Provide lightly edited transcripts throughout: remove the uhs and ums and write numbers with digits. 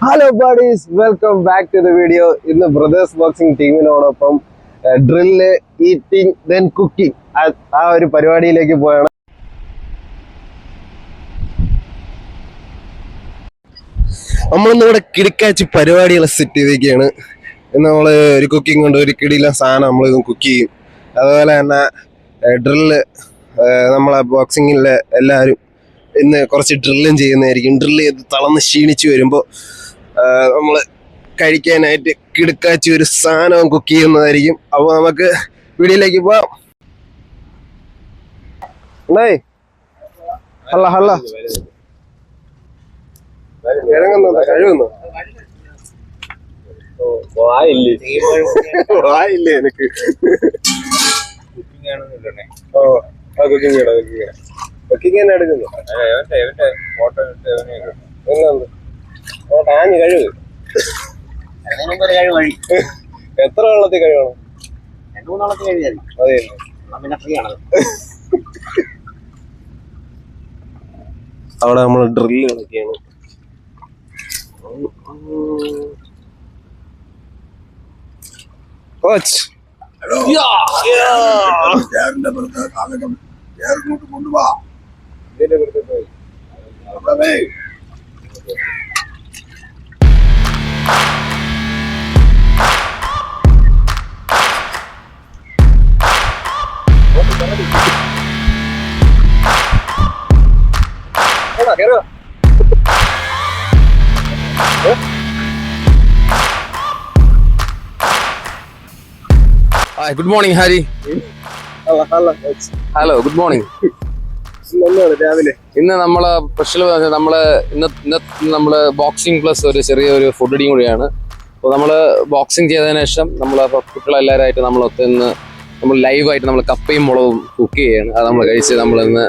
Hello buddies, welcome back to the video. ഇന്ന് brothers boxing ടീമിനോടൊപ്പം drill, eating, then cooking ആ ഒരു പരിപാടിയിലേക്ക് പോയാണ്. നമ്മളിന്ന് ഇവിടെ കിടക്കാച്ചി പരിപാടികൾ സെറ്റ് ചെയ്തിരിക്കുകയാണ്. ഇന്ന് നമ്മൾ ഒരു കുക്കിംഗ് കൊണ്ട് ഒരു കിടില സാധനം നമ്മളിത് കുക്ക് ചെയ്യും. അതുപോലെ തന്നെ ഡ്രില്ല്, നമ്മളെ ബോക്സിങ്ങിലെ എല്ലാവരും ഇന്ന് കുറച്ച് ഡ്രില്ലും ചെയ്യുന്നതായിരിക്കും. ഡ്രില്ല് ചെയ്ത് തളർന്ന് ക്ഷീണിച്ച് വരുമ്പോൾ നമ്മൾ കഴിക്കാനായിട്ട് കിടക്കാച്ചി ഒരു സാധനം കുക്ക് ചെയ്യുന്നതായിരിക്കും. അപ്പോൾ നമുക്ക് വീഡിയോയിലേക്ക് പോവാം. ഹല്ല ഹല്ല കഴിവുന്നു വായില്ലേ എനിക്ക്. കുക്കിംഗ് തന്നെ എടുക്കുന്നു. ആഞ്ഞ് കഴിവ് എത്ര വെള്ളത്തിൽ കഴിവണം? 2-3 വെള്ളത്തിൽ കഴിയാതി. അതെ, പിന്നെ ഫ്രീ ആണല്ലോ. അവിടെ നമ്മൾ ഡ്രില്ല് കളിക്കുകയാണ്. Coach good morning Harry. Hello, good morning. രാവിലെ ഇന്ന് നമ്മള് സ്പെഷ്യൽ നമ്മള് ബോക്സിംഗ് പ്ലസ് ഒരു ചെറിയൊരു ഫുഡ് അടിയും കൂടിയാണ്. അപ്പോൾ നമ്മള് ബോക്സിംഗ് ചെയ്തതിനു ശേഷം നമ്മളെ കുട്ടികളെല്ലാവരായിട്ട് നമ്മളൊന്ന് നമ്മൾ ലൈവായിട്ട് നമ്മൾ കപ്പയും മുളകും കുക്ക് ചെയ്യാണ്. അത് നമ്മൾ കഴിച്ച് നമ്മളിന്ന്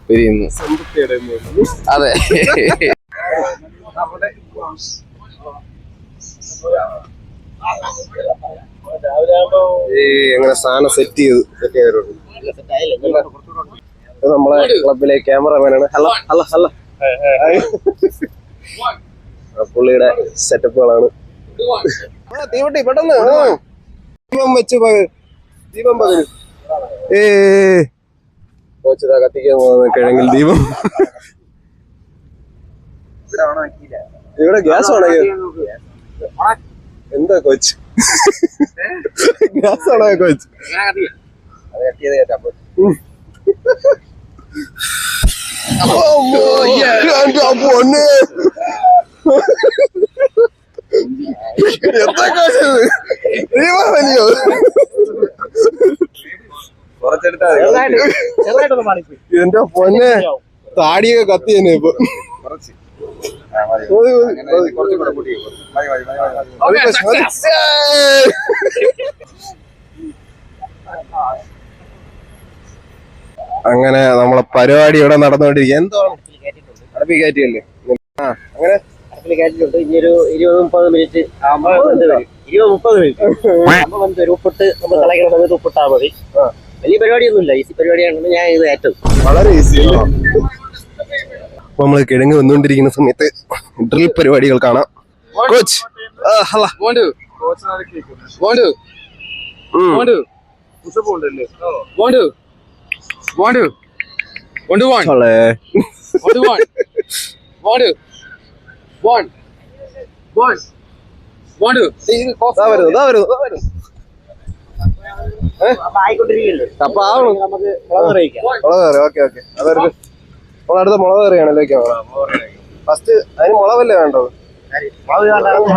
പിരിയുന്നു. അതെ, എങ്ങനെ സാധനം സെറ്റ് ചെയ്തിട്ടുണ്ട്. നമ്മളെ ക്ലബിലെ ക്യാമറമാനാണ്. Hello hello hello. പുള്ളിയുടെ സെറ്റപ്പുകളാണ്. തീവട്ടി പെട്ടെന്ന് ദീപം വെച്ച് ദീപം പകരും. കോച്ചതാ കത്തിക്കാൻ പോകുന്ന കിഴങ്ങിൽ ദീപം. ഇവിടെ ഗ്യാസ് ആണെങ്കിൽ എന്താ കോച്ച്? ഗ്യാസ് ആണോ കോച്ച്? പൊന്നെ എന്താ കോച്ച്? ദീപാവലിയോ? എന്റെ പൊന്നെ, താടിയൊക്കെ കത്തി തന്നെ ഇപ്പൊ. അങ്ങനെ നമ്മളെ പരിപാടി ഇവിടെ നടന്നുകൊണ്ടിരിക്കുക. എന്താണ് അടുപ്പിൽ കയറ്റിയല്ലേ? അങ്ങനെ അടുപ്പിൽ കയറ്റിട്ടുണ്ട്. ഇനി ഒരു 20-30 മിനിറ്റ് 20-30 മിനിറ്റ് ഉപ്പിട്ട് നമ്മൾ തിളയ്ക്കുന്ന സമയത്ത് ഉപ്പിട്ടാൽ മതി. വലിയ പരിപാടിയൊന്നുമില്ല, ഈസി പരിപാടിയാണ്. ഞാൻ ഇത് ഏറ്റവും വളരെ ഈസി. അപ്പൊ നമ്മള് കിഴങ്ങ് വന്നുകൊണ്ടിരിക്കുന്ന സമയത്ത് ഡ്രിൽ പരിപാടികൾ കാണാം. കോച്ച് ആയിക്കൊണ്ടിരിക്കുന്നുണ്ട്. അപ്പൊ ആവണം നമുക്ക് മുളക് കഴിക്കാം. മുളക് കറി. Okay okay. അതൊരു നമ്മളടുത്ത മുളക് കറിയാണല്ലോ. ഫസ്റ്റ് അതിന് മുളകല്ലേ വേണ്ടത്?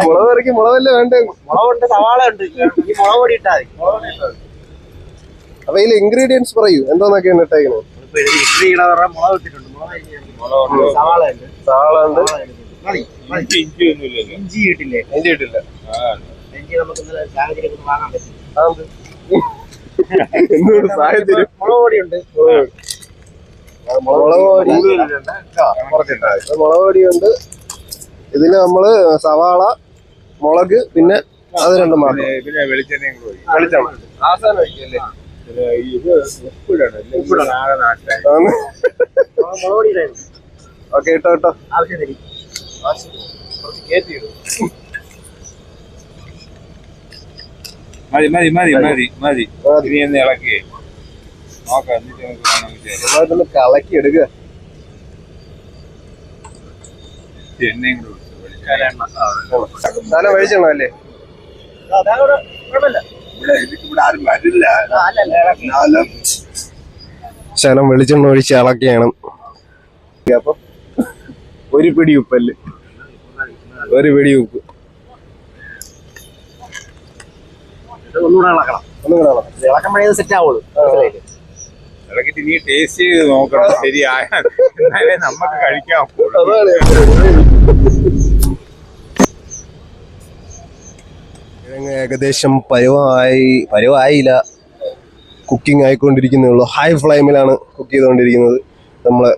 മുളക് കറിക്ക് മുളകല്ലേ വേണ്ടേ? മുളകുണ്ട്, സവാള ഉണ്ട്. ഈ മുളക് പൊടി ഇട്ടാൽ മതി. അപ്പൊ ഇതിൽ ഇൻഗ്രീഡിയൻസ് പറയൂ, എന്തോന്നൊക്കെയാണ് ഇട്ടേക്കുന്നത്? മുളക് ഇട്ടിട്ടുണ്ട്, സവാള ഉണ്ട്, ഇഞ്ചി ഇട്ടില്ലേ? ഇഞ്ചി ഇട്ടില്ല. ഇഞ്ചി നമുക്ക് സാഹചര്യം വാങ്ങാൻ പറ്റും. സാഹചര്യം. മുളക് പൊടിയുണ്ട്. മുളക് പൊടിയുണ്ട്. ഇതില് നമ്മള് സവാള, മുളക്, പിന്നെ അത് രണ്ടും മാത്രം. പിന്നെ വെളിച്ചെണ്ണ ആസാനം ഒഴിക്കല്ലേ? മുളക് പൊടി ഓക്കെ, ഇട്ടോ ഇട്ടോ. ആവശ്യത്തിന് മതി മതി മതി മതി മതി ഇനി ഒന്ന് ഇളക്കി നോക്കാം എന്നിട്ട് നമുക്ക് വേണമെങ്കിൽ നന്നായിട്ടൊന്ന് കളക്കി എടുക്കുക. എണ്ണയും കൂടെ സാധനം കഴിച്ചണോ അല്ലേ? ഇവിടെ ആരും വരില്ല. ശകലം വെളിച്ചെണ്ണ ഒഴിച്ച് ഇളക്കിയാണ്. അപ്പൊ ഒരു പിടി ഉപ്പല്ലേ, ഒരു പിടി ഉപ്പ് ഒന്നുകൂടെ ഇളക്കണം. ഇളക്കുമ്പോഴേ സെറ്റ് ആവുള്ളൂ. ഇളക്കിട്ട് നീ ടേസ്റ്റ് ചെയ്ത് നോക്കണം ശരിയായ എന്നാലേ നമുക്ക് കഴിക്കാൻ ഒക്കുള്ളൂ. കിഴങ്ങ് ഏകദേശം പരുവായില്ല, കുക്കിംഗ് ആയിക്കൊണ്ടിരിക്കുന്നേ ഉള്ളൂ. ഹൈ ഫ്ലെയിമിലാണ് കുക്ക് ചെയ്തുകൊണ്ടിരിക്കുന്നത്. നമ്മള്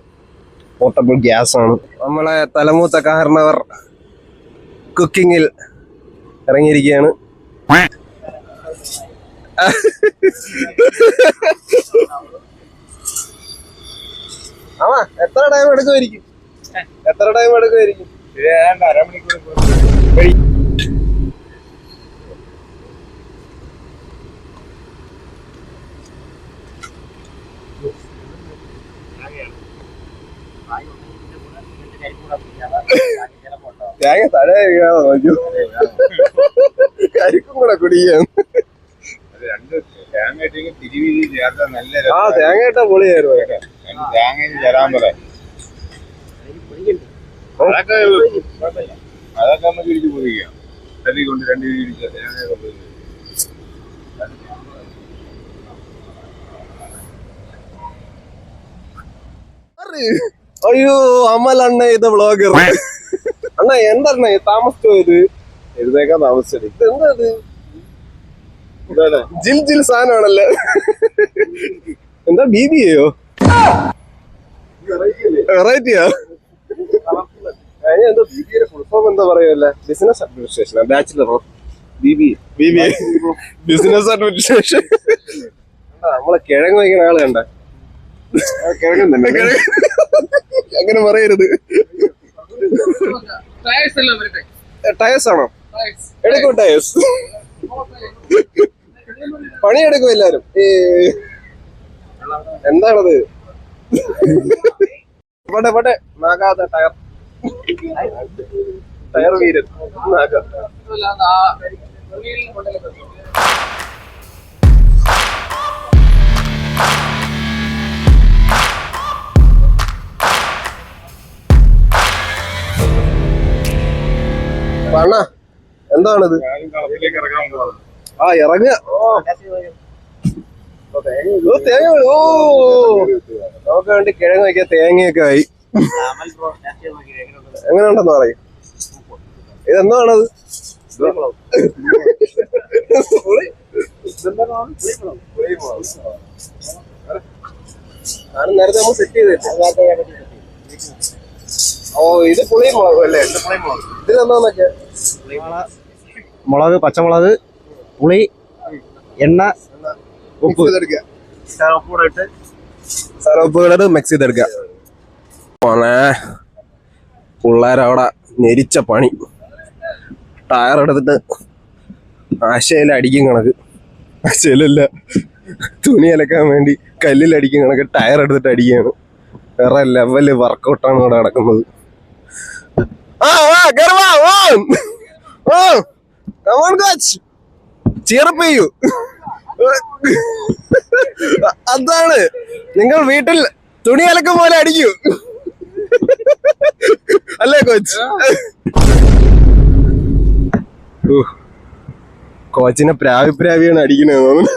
പോർട്ടബിൾ ഗ്യാസ് ആണ്. നമ്മളെ തലമൂത്ത കാരണവർ കുക്കിങ്ങിൽ ഇറങ്ങിയിരിക്കുകയാണ്. എത്ര ടൈം എടുക്കുമായിരിക്കും? അരമണിക്കൂർ തേങ്ങ തല നോക്കൂ, കരിക്കും കൂടെ കുടിക്കാം. രണ്ട് തേങ്ങ തിരിവിരി ചേർത്താൽ നല്ല തേങ്ങ ഇട്ട പൊളിയായിരുന്നു. തേങ്ങ ചേരാൻ പറയാം. അതൊക്കെ നമുക്ക് ഇടിച്ച് പൊതിക്കാം. തല്ലി കൊണ്ട് രണ്ട് ഇടിച്ച തേങ്ങ കൊണ്ട് അയ്യോ, അമൽ അണ്ണ ഇത് വ്ളോഗർ അണ്ണ. എന്തണ്ണ താമസിച്ചു പോയത്? എഴുതേക്കാൻ താമസിച്ചത്. ഇത് എന്താ ജിൽ ജിൽ സാധനമാണല്ലേ? എന്താ BBA വെറൈറ്റിയാ? എന്താ BBA ഫുൾ ഫോം എന്താ പറയുമല്ലേ? Business administration, bachelor of BBA business administration. നമ്മളെ കിഴങ്ങ് വയ്ക്കുന്ന ആള് കണ്ട കിഴങ്ങൻ തന്നെ. അങ്ങനെ പറയരുത്. ടയർസ് ആണോ? എടുക്കും ടയർസ്. പണിയെടുക്കും എല്ലാരും. എന്താണത്? ഇവിടെ നാഗാതെ ടയർ വീരൻ നാഗ. അണ്ണ എന്താണിത്? കളത്തിലേക്ക് ഇറങ്ങാൻ പോവാം. ഇറങ്ങുക. തേങ്ങ നമുക്ക് വേണ്ടി കിഴങ്ങ് വയ്ക്കാൻ തേങ്ങയൊക്കെ ആയി. എങ്ങനെയുണ്ടെന്ന് പറയും. ഇതെന്താണത്? ഞാനും നേരത്തെ നമ്മൾ സെറ്റ് ചെയ്തിട്ട്. ഇത് പുളിയും മുളകും അല്ലേ? ഇതിലെന്താന്നൊക്കെ? മുളക്, പച്ചമുളക്, പുളി, എണ്ണ, ഉപ്പ് ഇട്ട് മിക്സ് ചെയ്തെടുക്കുക. പിള്ളേരവിടെ ഞെരിച്ച പണി. ടയർ എടുത്തിട്ട് ആശയിൽ അടിക്കും കണക്ക്. ആശയിലല്ല, തുണി അലക്കാൻ വേണ്ടി കല്ലിലടിക്കും കണക്ക് ടയർ എടുത്തിട്ട് അടിക്കുകയാണ്. വേറെ ലെവല് വർക്കൗട്ടാണ് ഇവിടെ നടക്കുന്നത്. ചീറപ്പെയ്യൂ. അതാണ് നിങ്ങൾ വീട്ടിൽ തുണി അലക്കും പോലെ അടിക്കൂ അല്ലേ കോച്ച്? കോച്ചിനെ പ്രാവിയാണ് അടിക്കുന്നത് തോന്നുന്നു.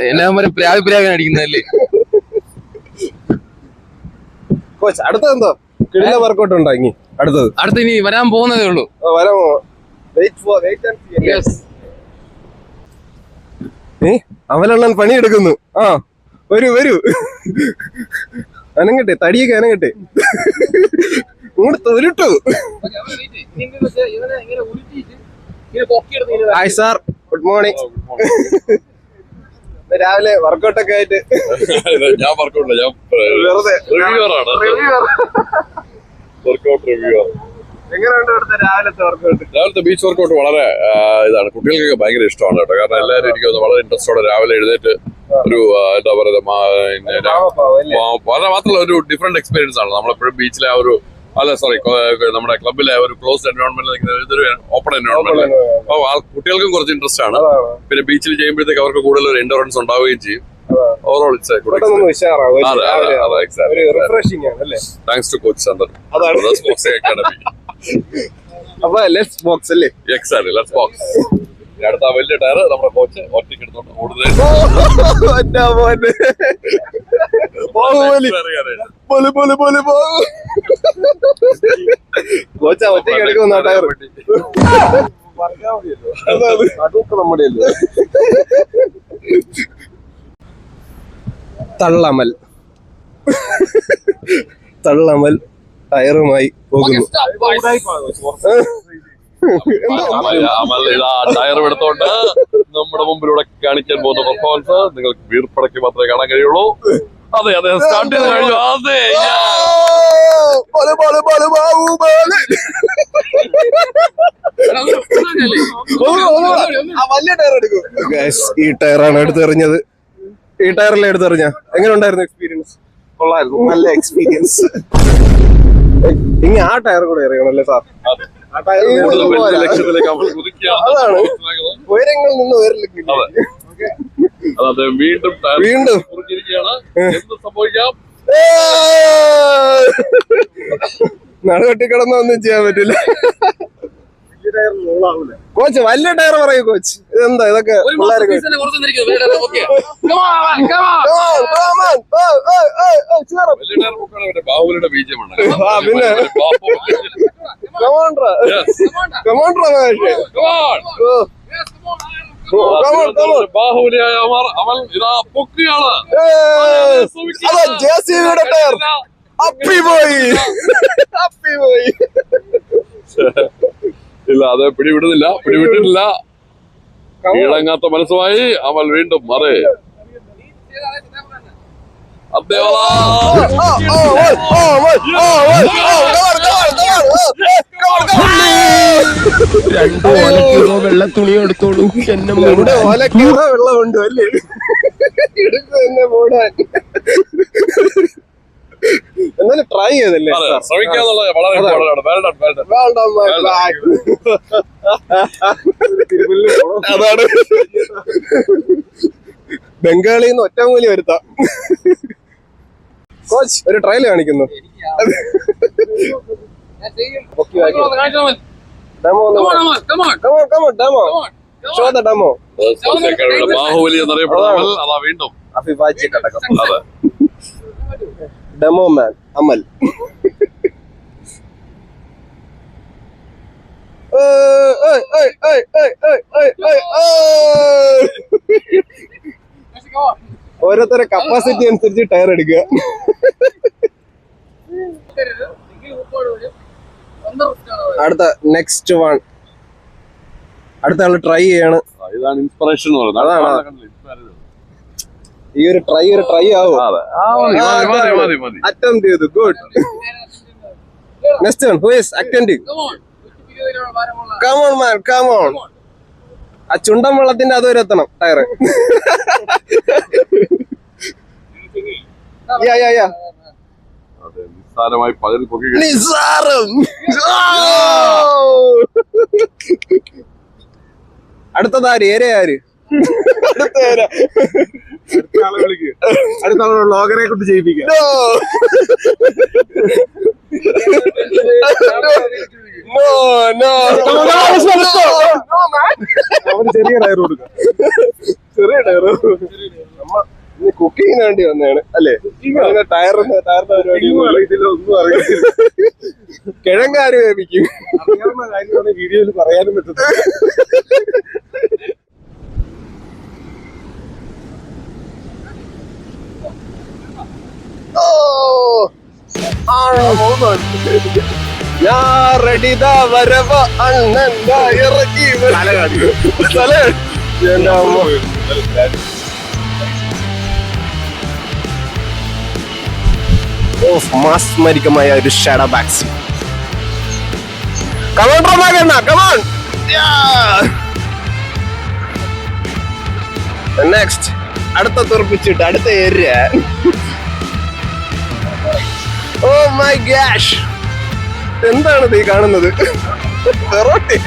എന്നെ പ്രാവിയാണ് അടിക്കുന്നതല്ലേ കോച്ച്? അടുത്തതെന്തോ കിടില വർക്കൗട്ട് ഉണ്ടോ? ഇനി അടുത്തത് ഇനി വരാൻ പോകുന്നതേ ഉള്ളൂ. വരാമോ? അവലെണ്ണൻ പണിയെടുക്കുന്നു. വരൂ അനങ്ങട്ടെ, തടിയൊക്കെ അനങ്ങട്ടെ. ഇങ്ങോട്ട് തൊലിട്ടു. Hi sir, good morning. രാവിലെ വർക്കൗട്ടൊക്കെ ആയിട്ട് ഞാൻ വർക്കൗട്ടില്ല, ഞാൻ വെറുതെ റിവ്യൂവറാണ്. Workout reviewer. എങ്ങനെയുണ്ട് ഇവിടുത്തെ രാവിലത്തെ വർക്കൗട്ട്? രാവിലത്തെ ബീച്ച് വർക്കൗട്ട് വളരെ ഇതാണ്, കുട്ടികൾക്കൊക്കെ ഭയങ്കര ഇഷ്ടമാണ് കേട്ടോ. കാരണം എല്ലാവരും എനിക്ക് തോന്നുന്നു വളരെ ഇൻട്രസ്റ്റോടെ രാവിലെ എഴുന്നേറ്റ് ഒരു എന്താ പറയുക വളരെ മാത്രമല്ല ഒരു ഡിഫറെന്റ് എക്സ്പീരിയൻസ് ആണ്. നമ്മളെപ്പോഴും ബീച്ചിലെ ആ ഒരു നമ്മുടെ ക്ലബിലെ ഒരു ക്ലോസ്ഡ് എൻവയോൺമെന്റിൽ നിൽക്കുന്ന ഇതൊരു ഓപ്പൺ എൻവയോൺമെന്റ്. അപ്പോൾ കുട്ടികൾക്കും കുറച്ച് ഇൻട്രസ്റ്റ് ആണ്. പിന്നെ ബീച്ചിൽ ചെയ്യുമ്പോഴത്തേക്ക് അവർക്ക് കൂടുതൽ ഒരു എൻഡോറൻസ് ഉണ്ടാവുകയും ചെയ്യും. Overall it's good thanks to coach Chandan boxing academy. അപ്പൊ ലെറ്റ്സ് ബോക്സ് അല്ലേ? Exactly, let's box. അടുത്ത വലിയ ടയർ നമ്മുടെ കോച്ച് ഒറ്റയ്ക്ക് എടുത്തോണ്ട് കൂടുതൽ കോച്ച ഒറ്റയ്ക്ക് എടുക്കുന്ന ടയർ നമ്മുടെ തള്ളമൽ ടയറുമായി പോകുന്നു. ടയർ എടുത്തോണ്ട് നമ്മുടെ മുമ്പിലൂടെ കാണിക്കാൻ പോകുന്ന പെർഫോമൻസ് നിങ്ങൾക്ക് വീർപ്പടക്കി മാത്രമേ കാണാൻ കഴിയുള്ളൂ. അതെ സ്റ്റാർട്ട് ചെയ്ത് കഴിഞ്ഞു. അതെ ഈ ടയറാണ് എടുത്തെറിഞ്ഞത്. ഈ ടയറല്ലേ എടുത്തെറിഞ്ഞ? എങ്ങനെ ഉണ്ടായിരുന്നു എക്സ്പീരിയൻസ്? കൊള്ളായിരുന്നു, നല്ല എക്സ്പീരിയൻസ്. ഇനി ആ ടയർ കൂടെ എറിയണല്ലേ സാർ? ലക്ഷ്യത്തിലേക്ക് നമ്മൾ കുതിക്കുകയാണ്. അതാണ് ഉയരങ്ങളിൽ നിന്ന് ഉയരത്തിലേക്ക്. അതെ വീണ്ടും വീണ്ടും കുറിച്ചിരിക്കുകയാണ്. എന്ത് സംഭവിക്കാം? നടുവെട്ടി കിടന്നൊന്നും ചെയ്യാൻ പറ്റില്ല. കോച്ച് വലിയ ടയർ പറയൂ കോച്ച്. ഇതെന്താ ഇതൊക്കെ? ബാഹുബലിയുടെ ബീജമാണ്. പിന്നെ ബാഹുബലിയായ അവൻ ഇതാ പൊക്കുകയാണ്. ജെസിബിയുടെ ടയർ അപ്പിപ്പോയി. ഇല്ല, അത് പിടിവിട്ടിട്ടില്ല. കീഴടങ്ങാത്ത മനസ്സുമായി അവൻ വീണ്ടും മറേ വെള്ള തുണി എടുത്തോളൂ. വെള്ളമുണ്ട് അല്ലേ? എന്നെ മൂടാൻ എന്നാലും ട്രൈ ചെയ്തല്ലേ? ശ്രമിക്കാന്നുള്ളത് വളരെ അതാണ് ബംഗാളിന്ന് ഒറ്റമൂലി വരുത്താം. കോച്ച് ഒരു ട്രയൽ കാണിക്കുന്നു. ബാഹുബലി എന്നറിയപ്പെടുന്ന അതാ വീണ്ടും അതെ ഡെമോ മാൻ അമൽ. ഓരോരുത്തരുടെ കപ്പാസിറ്റി അനുസരിച്ച് ടയർ എടുക്കുക. അടുത്ത നെക്സ്റ്റ് വൺ അടുത്ത ആള് ട്രൈ ചെയ്യാണ്. ഇതാണ് ഇൻസ്പിറേഷൻ എന്ന് പറയുന്നത്. അതാണ് ഈ ഒരു ട്രൈ ആവും. അറ്റംപ്റ്റ് ചെയ്തു. Good. Next one who is attempting? Come on man, come on. ആ ചുണ്ടൻ വെള്ളത്തിന്റെ അതുവരെ എത്തണം ടയർ. നിസ്സാരമായി പകുതി പൊക്കി. നിസ്സാരം. അടുത്തതാര്? ഏരയാര്? അടുത്ത വ്ളോഗറെ കൊണ്ട് ചെയ്യിപ്പിക്കാം. അവന് ചെറിയ ടയർ കൊടുക്കാം. ചെറിയ ടയർ കുക്കിങ്ങിന് വേണ്ടി വന്നതാണ് അല്ലേ? ടയറിന്റെ പരിപാടി ഒന്നും അറിയത്തില്ല. കിഴങ്ങാര് വേവിക്കും. അറിയാവുന്ന കാര്യമാണ് വീഡിയോയിൽ പറയാനും പറ്റുന്നത്. ഞാൻ റെഡിതാ വരവ അണ്ണ ഇറക്കി മാസ്മരികമായ ഒരു ഷാഡോ ബാക്സി. നെക്സ്റ്റ് അടുത്ത തുറപ്പിച്ചിട്ട് അടുത്ത ഏരിയ. ഓ മൈ ഗാഷ്, എന്താണിത് ഈ കാണുന്നത്? പെറോട്ടി.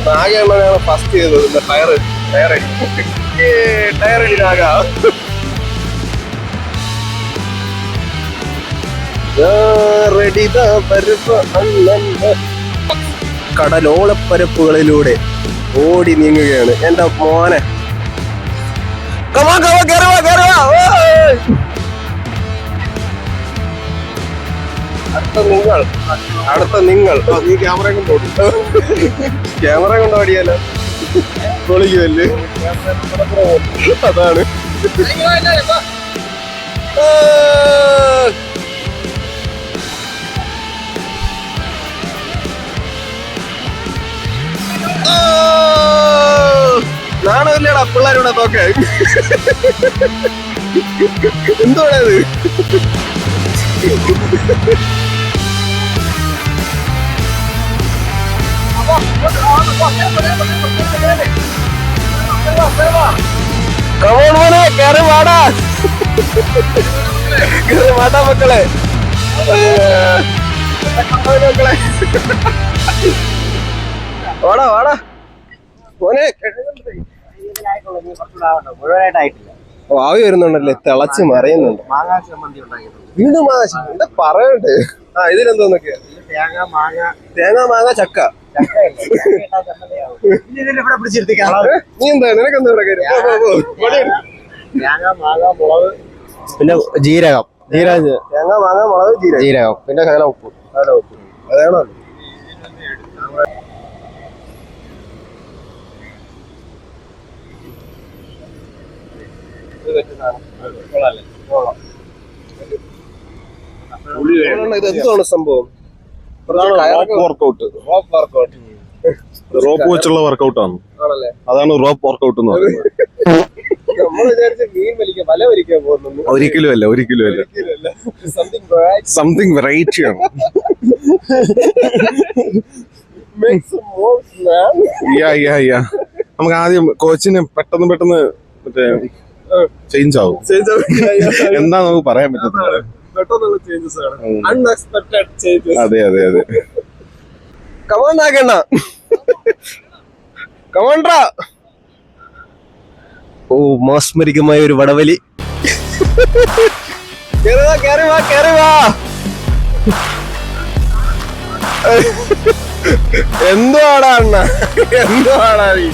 നാഗയാണ് ഫസ്റ്റ് ചെയ്തത്. ടയറടി നാഗ. കടലോളപ്പരപ്പുകളിലൂടെ ഓടി നീങ്ങുകയാണ് എന്റെ മോനെ. അടുത്ത നിങ്ങൾ നീ ക്യാമറ കൊണ്ട് ഓടി. ക്യാമറ കൊണ്ട് ഓടിയാലോ പൊളിക്കുമല്ലേ? അതാണ്. നാണമില്ലടാ പിള്ളേരുടെ തോക്കെ. എന്തോടത്? മോനെ കയറി വാടാ, കയറി വാടാ മക്കളെ. വാടാ വാടാ മോനെ. മുഴുവനായിട്ടായിട്ടില്ല. ആവി വരുന്നുണ്ടല്ലേ, തിളച്ച് മറിയുന്നുണ്ട്. മാങ്ങാ ചമ്മന്തി ഉണ്ടാക്കിയിട്ടുണ്ട്. വീണ്ടും മാങ്ങ. എന്താ പറയണ്ടേ? ആ ഇതിലെന്തോന്നൊക്കെയാ? തേങ്ങ, മാങ്ങ, ചക്ക. ഇവിടെ പിടിച്ചിരുത്തിക്കാം. നീ എന്താ, നിനക്കെന്താ ഇവിടെ കാര്യം? തേങ്ങ, മാങ്ങ, മുളക്, പിന്നെ ജീരകം. തേങ്ങ, മാങ്ങ, മുളക്, ജീരകം, പിന്നെ ശകല ഉപ്പ്. അതാണോ? ഇത് എന്താണ് സംഭവം? റോപ്പ് വെച്ചുള്ള വർക്കൗട്ടാണ്. ആണല്ലേ? അതാണ് റോപ്പ് വർക്കൗട്ട് എന്ന് പറയുന്നത്. നമ്മൾ വിചാരിച്ച മീൻ വലിക്കാൻ, വല വലിക്കാൻ പോകുന്നു. ഒരിക്കലും അല്ല. സംതിങ് വെറൈറ്റി ആണ്. നമുക്ക് ആദ്യം കോച്ചിന് പെട്ടെന്ന് മറ്റേ ചേഞ്ച് ആവും. എന്താ നമുക്ക് പറയാൻ പറ്റത്തില്ല. പെട്ടെന്നുള്ള ചേഞ്ചസ് ആണ്. Unexpected changes. അതെ. കമാൻ ആകണ്ട. കമാൻഡ്രാ. ഓ മാസ്മരികമായ ഒരു വടവലി. കേറി വാ. എന്തുവാടാ അണ്ണ, എന്തുവാടാ നീ?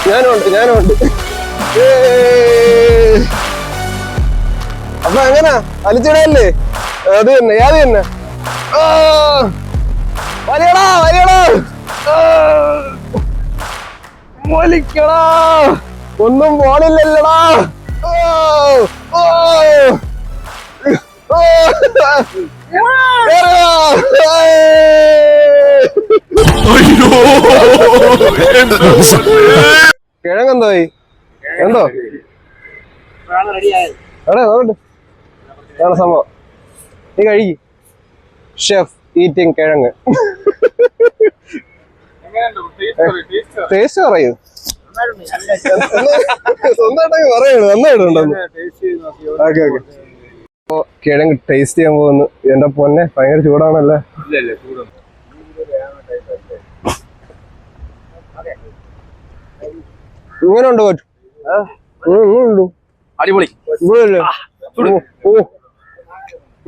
ഞാനുണ്ട്. അപ്പൊ എങ്ങനാ അലിച്ചിടല്ലേ? അത് തന്നെ. വലിയടാ വലിക്കടാ. ഒന്നും പോണില്ലല്ലടാ. കിഴങ്ങെന്തോയി? എന്തോ എവിടെ നോക്കട്ടെ. അതാണ് സംഭവം. നീ കഴിക്ക്. ഷെഫ് ഈറ്റിംഗ് കിഴങ്ങ്. ടേസ്റ്റ് പറയൂ. സ്വന്തമായിട്ടൊക്കെ പറയണു. നന്നായിട്ടുണ്ടെന്ന്. ഓക്കെ. അപ്പൊ കിഴങ്ങ് ടേസ്റ്റ് ചെയ്യാൻ പോകുന്നു. എന്റെ പൊന്നെ ഭയങ്കര ചൂടാണല്ലേ? ഇങ്ങനെ ഉണ്ട് കോച്ച്. അടിപൊളി.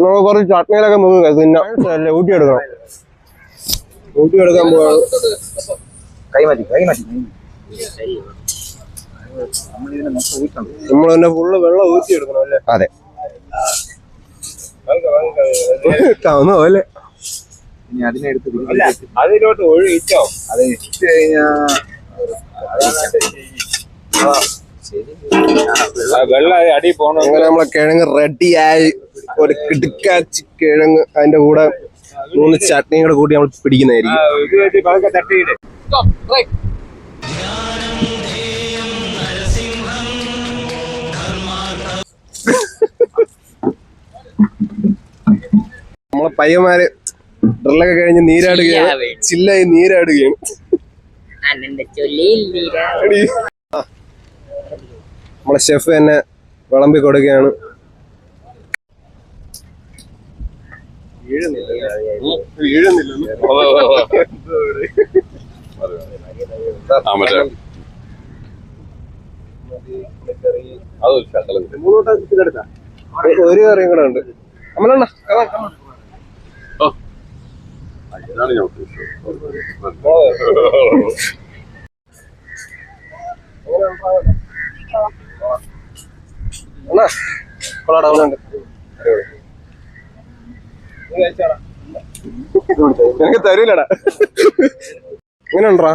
നമുക്ക് കുറച്ച് ചട്നിയിലൊക്കെ നമുക്ക് തിന്നാം. ഊട്ടിയെടുക്കാൻ പോവാണ്. കൈമാറ്റി നമ്മൾ തന്നെ ഫുള്ള് വെള്ളം ഊറ്റിയെടുക്കണം അല്ലേ? അതെ. കാണുന്ന പോലെ അതിലോട്ട് ഒഴിച്ചോ? അത് ഇട്ട് കഴിഞ്ഞാ വെള്ളം അടി പോണോ? അങ്ങനെ നമ്മളെ കിഴങ്ങ് റെഡിയായി. ഒരു കിടുക്കാച്ചി കിഴങ്ങ്, അതിന്റെ കൂടെ 3 ചട്നിയും കൂടെ കൂട്ടി നമ്മൾ പിടിക്കുന്നതായിരിക്കും. ഇത് വെച്ച് പതുക്കെ തട്ടിയിട്. നമ്മളെ പയ്യന്മാര് ഡ്രില്ലൊക്കെ കഴിഞ്ഞ് നീരാടുകയാണ്, ചില്ലായി നീരാടുകയാണ്. നമ്മളെ ഷെഫ് തന്നെ വിളമ്പി കൊടുക്കുകയാണ്. ആ മറ്റേ അതൊരു ശകലം ഒരു കറിയും കൂടെ ഉണ്ട്. നമ്മളെണ്ണ ഇതാണ് ഞാൻ ഉദ്ദേശിച്ചത്. എനിക്ക് തരൂലടാ. എങ്ങനെയുണ്ടാ?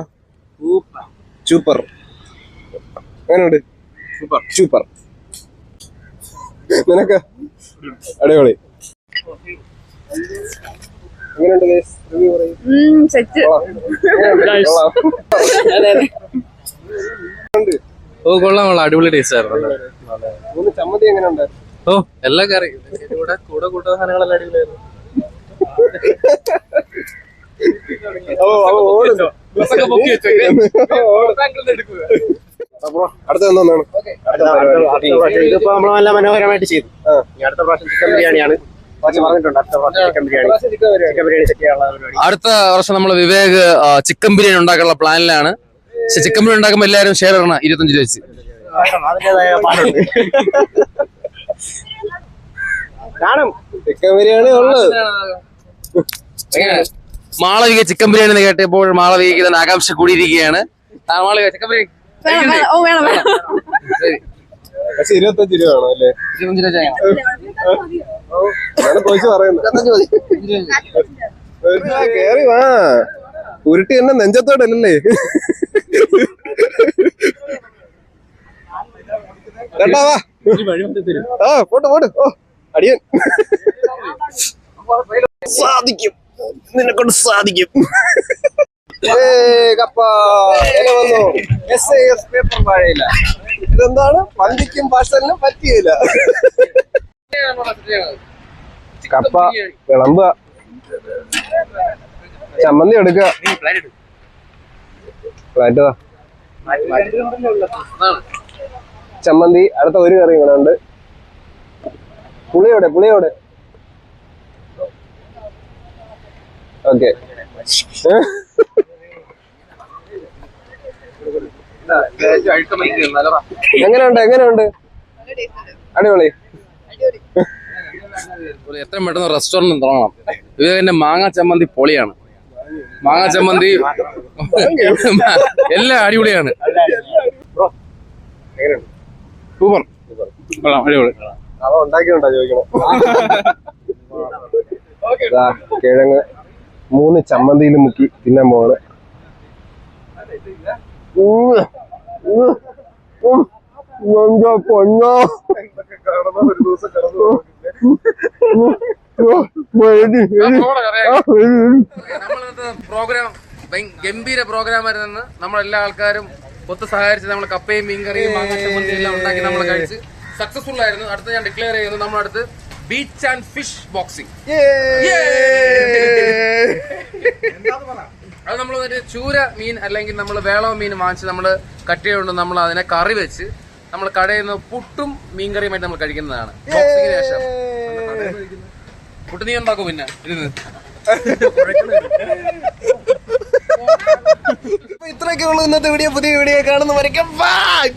സൂപ്പർ. എങ്ങനെയുണ്ട്? സൂപ്പർ. നിനക്ക് അടിപൊളി. എങ്ങനെയുണ്ട് ഗൈസ്? റിവ്യൂ പറയൂ. സെറ്റ്. ഓ കൊള്ളാം, അടിപൊളി ടേസ്റ്റ് ആയിരുന്നു. 3 ചമ്മന്തി എങ്ങനെയുണ്ട്? ഓ എല്ലാ കറി കൂടെ കൂട്ട സാധനങ്ങളെല്ലാം അടിപൊളിയായിരുന്നു. അടുത്ത എന്താണ്? ഇതിപ്പോ നമ്മൾ നല്ല മനോഹരമായിട്ട് ചെയ്തു. അടുത്ത പ്രാവശ്യം ചിക്കൻ ബിരിയാണിയാണ് പറഞ്ഞിട്ടുണ്ട്. അടുത്ത പ്രാവശ്യം ചിക്കൻ ബിരിയാണി സെറ്റ് ചെയ്യാനുള്ള പരിപാടി. അടുത്ത വർഷം നമ്മൾ വിവേക് ചിക്കൻ ബിരിയാണി ഉണ്ടാക്കാനുള്ള പ്ലാനിലാണ്. പക്ഷെ ചിക്കൻ ബിരിയാണി ഉണ്ടാക്കുമ്പോൾ എല്ലാവരും ഷെയർ ഇടണം 25 രൂപ വെച്ച്. അതിന്റേതായ പാടുണ്ട്. കാണും ചിക്കൻ ബിരിയാണി ഉള്ളത്. മാളവിക ചിക്കൻ ബിരിയാണി എന്ന് കേട്ടപ്പോൾ മാളവികയ്ക്ക് തന്നെ ആകാംക്ഷ കൂടിയിരിക്കുകയാണ്. മാളവിക ചിക്കൻ ബിരിയാണി പക്ഷെ 25 രൂപ വേണം അല്ലേ? 25 രൂപ കൊച്ചു പറയുന്നത്. കേറി വാ, ഉരുട്ടി എന്നെ നെഞ്ചത്തോടല്ലേ? കേട്ടാ വാ. ആ പോട്ട് പോട്ട്. ഓ അടിയൻ സാധിക്കും, നിന്നെ കൊണ്ട് സാധിക്കും. വന്നു SAS പേപ്പർ വാഴയില്ല. ഇതെന്താണ്? പന്തിക്കും പാഴ്സലിനും പറ്റിയില്ല. കപ്പ വിളമ്പുക, ചമ്മന്തി എടുക്കുക. ഫ്ലാറ്റതാ ചമ്മന്തി. അടുത്ത ഒരു കറിയും കൂടെ ഉണ്ട്. പുളിയോടെ ഓക്കെ. എങ്ങനെയുണ്ട്? അടിപൊളി. എത്രയും പെട്ടെന്ന് റെസ്റ്റോറന്റ് തുടങ്ങണം. വിവേകന്റെ മാങ്ങാ ചമ്മന്തി പൊളിയാണ്. മാങ്ങാ ചമ്മന്തി എല്ലാം അടിപൊളിയാണ്. സൂപ്പർ. അടിപൊളി. അവ ഉണ്ടാക്കിയുണ്ടോ ചോദിക്കണം. കിഴങ്ങ് 3 ചമ്മന്തിയിൽ മുക്കി തിന്നാൻ പോവാണ്. പൊന്നോ പ്രോഗ്രാം ഗംഭീര പ്രോഗ്രാമായിരുന്നു. നമ്മളെല്ലാ ആൾക്കാരും ഒത്ത് സഹായിച്ച് നമ്മൾ കപ്പയും മീൻകറിയും മാങ്ങാ ചമ്മന്തിയും എല്ലാം ഉണ്ടാക്കി നമ്മൾ കഴിച്ച് സക്സസ്ഫുൾ ആയിരുന്നു. അടുത്ത് ഞാൻ ഡിക്ലെയർ ചെയ്യുന്നു, നമ്മുടെ അടുത്ത് ബീച്ച് ആൻഡ് ഫിഷ് ബോക്സിംഗ്. അത് നമ്മൾ ഒരു ചൂര മീൻ അല്ലെങ്കിൽ നമ്മൾ വേളോ മീൻ വാങ്ങിച്ച് നമ്മൾ കട്ട് ചെയ്തുകൊണ്ട് നമ്മൾ അതിനെ കറി വെച്ച് നമ്മൾ കടയിൽ നിന്ന് പുട്ടും മീൻകറിയുമായിട്ട് നമ്മൾ കഴിക്കുന്നതാണ്. ബോക്സിങ്ങിന് ശേഷം പുട്ട് നീ ഉണ്ടാക്കും പിന്നെ ഇരുന്ന്. ഇത്രയൊക്കെ ഉള്ളൂ ഇന്നത്തെ വീഡിയോ. പുതിയ വീഡിയോ കാണുന്നവരൊക്കെ ബൈ.